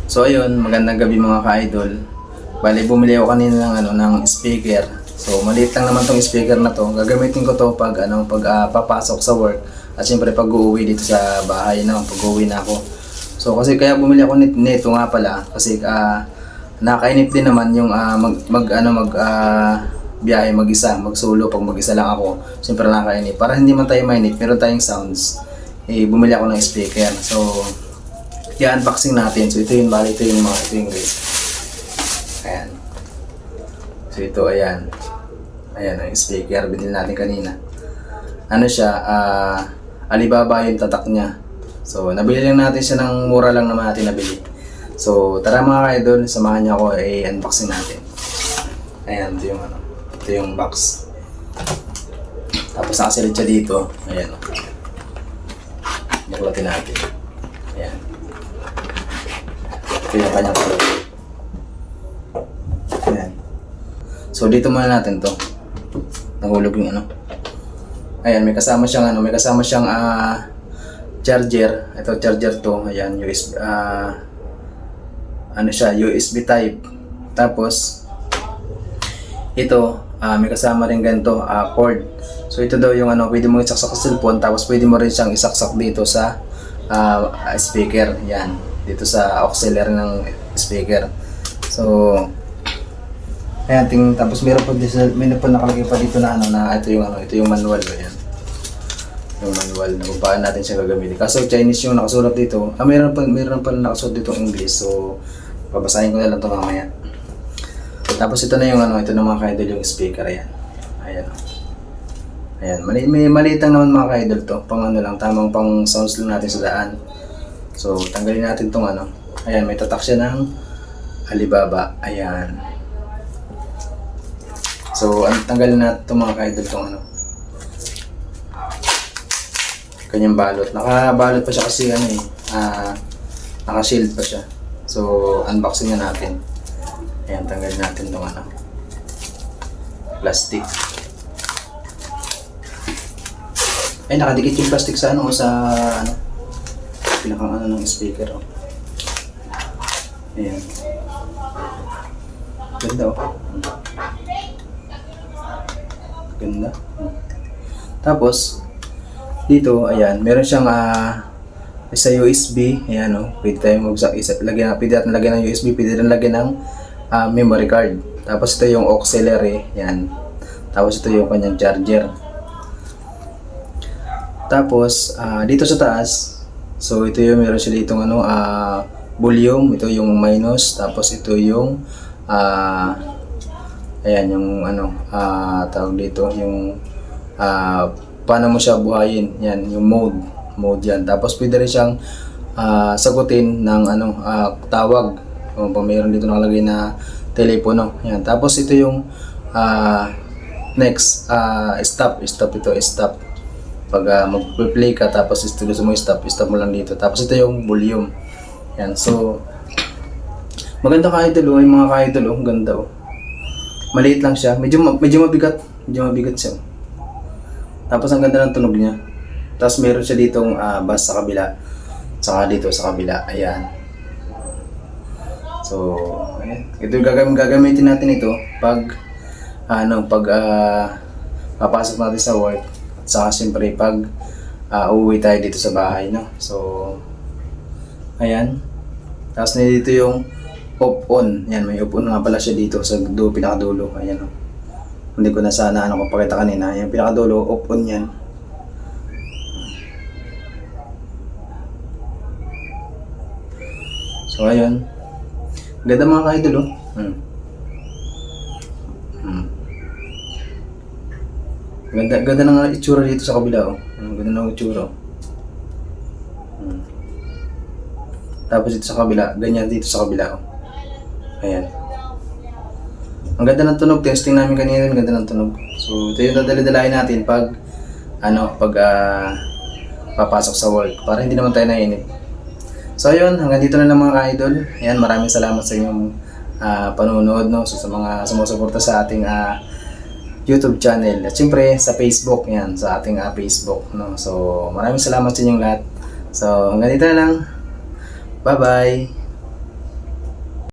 So ayun, magandang gabi mga ka-idol. Bali, bumili ako kanina ng speaker. So maliit lang naman tong speaker na to. Gagamitin ko to pag papasok sa work at siyempre pag uuwi dito sa bahay pag uuwi na ako. So kasi kaya bumili ako nito nga pala kasi nakainip din naman yung biyahe mag-isa, mag-solo pag mag-isa lang ako. Siyempre nakainip. Para hindi man tayo mainip, meron tayong sounds. Bumili ako ng speaker. So i-unboxing natin. So ito yung guys. Ayan. So ito, ayan. Ayan ang speaker. Binili natin kanina. Ano siya, Alibaba yung tatak niya. So nabili lang natin siya ng mura lang naman natin nabili. So tara mga ka-idol, samahan niyo ako i-unboxing natin. Ayan, ito yung box. Tapos nakasilid siya dito. Ayan. Buklatin natin. Ayan. Ito yung kanyang color. Ayan. So dito muna natin to. Nahulog yung Ayan, may kasama siyang charger. Ito charger to. Ayan, USB USB type. Tapos ito, may kasama rin ganito, cord. So ito daw yung pwede mo isaksak sa cellphone, tapos pwede mo rin siyang isaksak dito sa speaker. Yan, dito sa auxiliary ng speaker. So ayan, tapos meron po nakalagay pa dito na ito yung manual. Ayan. Yung manual na kung paano natin siya gagamitin. Kaso Chinese yung nakasulat dito. Meron pa nakasulat dito English. So babasahin ko na lang ito mamaya. Tapos ito na yung ito na mga ka-idol yung speaker. Ayan. Ayan. Ayan. May maliit lang naman mga ka-idol to. Pang lang, tamang pang sounds lang natin sa daan. So tanggalin natin tong Ayan, may tatak siya ng Alibaba. Ayan. So tanggalin natin itong mga ka-idol tong kanyang balot. Nakabalot pa siya kasi naka-shield pa siya. So unboxing na natin. Ayan, tanggalin natin itong plastic. Ay, nakadikit yung plastic sa pinakang ng speaker. Ayan. Ganda Ganda. Tapos dito, ayan, meron siyang sa USB. Ayan pwede tayong pwede natin lagyan ng USB, pwede rin lagyan ng memory card. Tapos ito yung auxiliary. Yan. Tapos ito yung kanyang charger. Tapos dito sa taas, so ito yung meron siya ditong volume. Ito yung minus. Tapos ito yung ayan yung tawag dito yung paano mo siya buhayin. Yan yung mode yan. Tapos pwede rin siyang sagutin ng tawag. Mayroon dito nakalagay na telepono. Yan. Tapos ito yung next stop ito, stop. Pag mag-play ka tapos gusto mo stop mo lang dito. Tapos ito yung volume. Yan. So maganda ka-idol yung mga ka-idol ganda Maliit lang siya. Medyo mabigat siya. Tapos ang ganda ng tunog niya. Tapos meron siya ditong bass sa kabila. Saka dito sa kabila. Ayan. So, ayan. Ito yung gagamitin natin ito pag papasok natin sa work. At saka siyempre pag uuwi tayo dito sa bahay, So, ayan. Tapos dito yung off-on. Ayan, may off-on nga pala siya dito sa pinakadulo. Ayan Hindi ko na sana kapakita kanina. Ayan, pinakadulo, off-on yan. So, ayan. Ganda mga ka-idol Ganda ng itsura dito sa kabila Ganda ng itsura Tapos dito sa kabila, ganyan dito sa kabila Ayan. Ang ganda ng tunog, testing namin kanina, ang ganda ng tunog. So ito yung dadali-dalahin natin pag papasok sa work para hindi naman tayo nainip. So ayun, hanggang dito na lang mga ka-idol. Ayan, maraming salamat sa inyong panonood So, sa mga sumusuporta sa ating YouTube channel. At siyempre sa Facebook, yan, sa ating Facebook So maraming salamat sa inyong lahat. So hanggang dito na lang. Bye-bye.